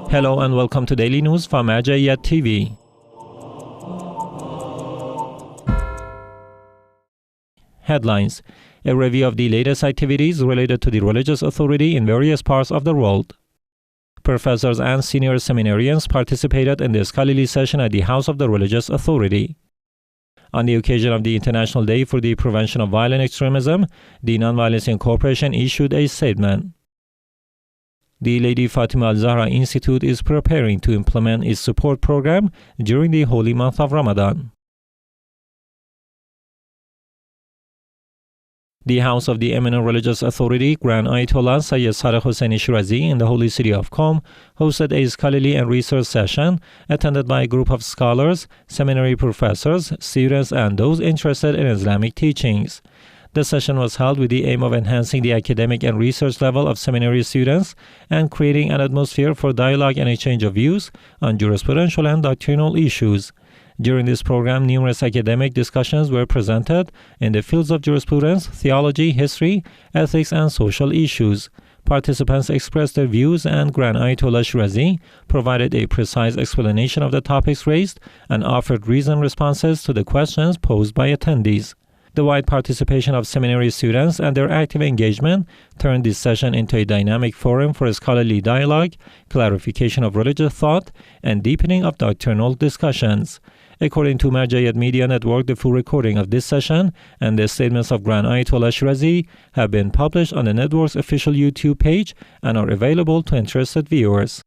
Hello and welcome to Daily News from Marja'iyat TV. Headlines: a review of the latest activities related to the religious authority in various parts of the world. Professors and senior seminarians participated in the scholarly session at the House of the Religious Authority. On the occasion of the International Day for the Prevention of Violent Extremism, the Nonviolence Incorporation issued a statement. The Lady Fatimah al-Zahra Institute is preparing to implement its support program during the holy month of Ramadan. The House of the Eminent Religious Authority, Grand Ayatollah Sadiq Hussaini Shirazi in the holy city of Qom, hosted a scholarly and research session attended by a group of scholars, seminary professors, students, and those interested in Islamic teachings. The session was held with the aim of enhancing the academic and research level of seminary students and creating an atmosphere for dialogue and exchange of views on jurisprudential and doctrinal issues. During this program, numerous academic discussions were presented in the fields of jurisprudence, theology, history, ethics, and social issues. Participants expressed their views, and Grand Ayatollah Shirazi provided a precise explanation of the topics raised and offered reasoned responses to the questions posed by attendees. The wide participation of seminary students and their active engagement turned this session into a dynamic forum for scholarly dialogue, clarification of religious thought, and deepening of doctrinal discussions. According to Marja'iyat Media Network, the full recording of this session and the statements of Grand Ayatollah Shirazi have been published on the network's official YouTube page and are available to interested viewers.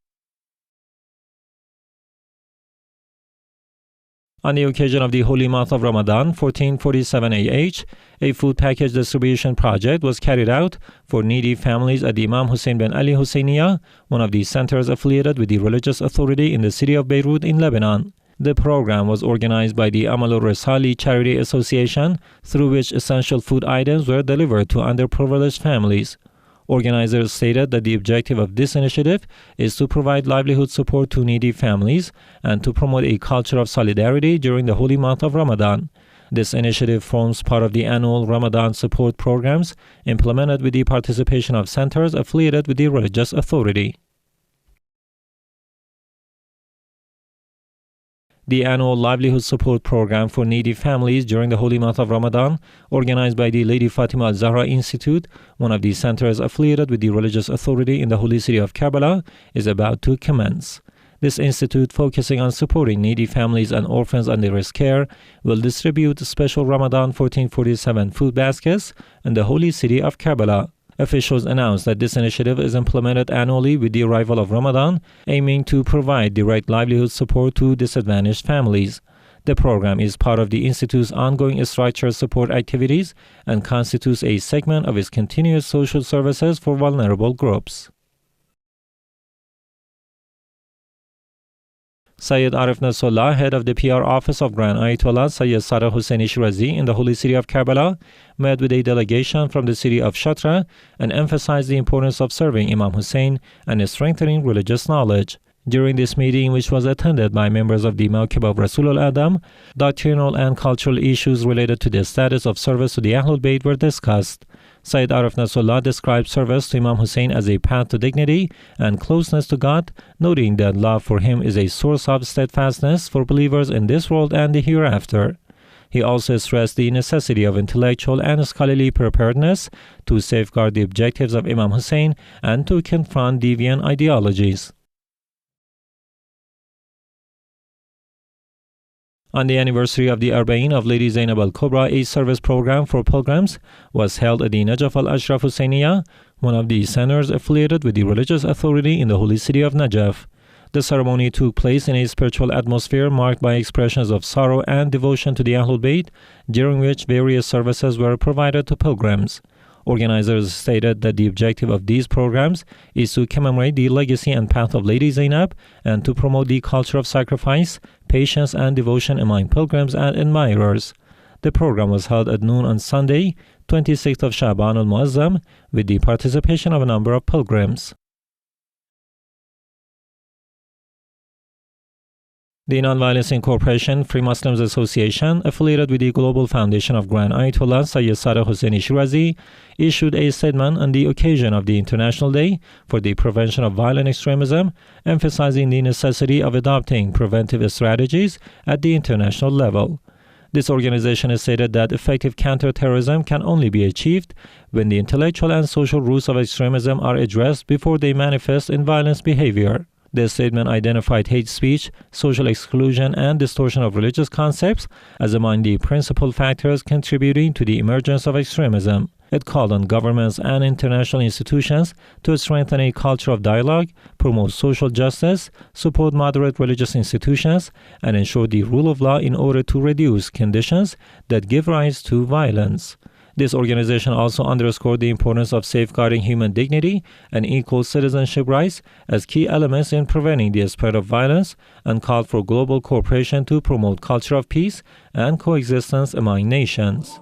On the occasion of the holy month of Ramadan, 1447 AH, a food package distribution project was carried out for needy families at the Imam Hussain bin Ali Hussainiyah, one of the centers affiliated with the religious authority in the city of Beirut in Lebanon. The program was organized by the Amal al-Risali Charity Association, through which essential food items were delivered to underprivileged families. Organizers stated that the objective of this initiative is to provide livelihood support to needy families and to promote a culture of solidarity during the holy month of Ramadan. This initiative forms part of the annual Ramadan support programs implemented with the participation of centers affiliated with the religious authority. The annual livelihood support program for needy families during the holy month of Ramadan, organized by the Lady Fatimah al-Zahra Institute, one of the centers affiliated with the religious authority in the holy city of Karbala, is about to commence. This institute, focusing on supporting needy families and orphans under its care, will distribute special Ramadan 1447 food baskets in the holy city of Karbala. Officials announced that this initiative is implemented annually with the arrival of Ramadan, aiming to provide direct livelihood support to disadvantaged families. The program is part of the Institute's ongoing structured support activities and constitutes a segment of its continuous social services for vulnerable groups. Sayyid Arif Nasrullah, head of the PR office of Grand Ayatollah Sayyid Sadiq Hussaini Shirazi in the holy city of Karbala, met with a delegation from the city of Shatrah and emphasized the importance of serving Imam Hussain and strengthening religious knowledge. During this meeting, which was attended by members of the Mawkib of Rasul al-Adam, doctrinal and cultural issues related to the status of service to the Ahlul Bayt were discussed. Sayyid Arif Nasrullah described service to Imam Hussain as a path to dignity and closeness to God, noting that love for him is a source of steadfastness for believers in this world and the hereafter. He also stressed the necessity of intellectual and scholarly preparedness to safeguard the objectives of Imam Hussain and to confront deviant ideologies. On the anniversary of the Arba'in of Lady Zainab al-Kubra, a service program for pilgrims was held at the Najaf al-Ashraf Hussainiyah, one of the centers affiliated with the religious authority in the holy city of Najaf. The ceremony took place in a spiritual atmosphere marked by expressions of sorrow and devotion to the Ahlul Bayt, during which various services were provided to pilgrims. Organizers stated that the objective of these programs is to commemorate the legacy and path of Lady Zainab and to promote the culture of sacrifice, patience, and devotion among pilgrims and admirers. The program was held at noon on Sunday, 26th of Shaban al-Muazzam, with the participation of a number of pilgrims. The Nonviolence Incorporation, Free Muslims Association, affiliated with the Global Foundation of Grand Ayatollah Sayyid Hussein Shirazi, issued a statement on the occasion of the International Day for the Prevention of Violent Extremism, emphasizing the necessity of adopting preventive strategies at the international level. This organization has stated that effective counterterrorism can only be achieved when the intellectual and social roots of extremism are addressed before they manifest in violence behavior. The statement identified hate speech, social exclusion, and distortion of religious concepts as among the principal factors contributing to the emergence of extremism. It called on governments and international institutions to strengthen a culture of dialogue, promote social justice, support moderate religious institutions, and ensure the rule of law in order to reduce conditions that give rise to violence. This organization also underscored the importance of safeguarding human dignity and equal citizenship rights as key elements in preventing the spread of violence, and called for global cooperation to promote culture of peace and coexistence among nations.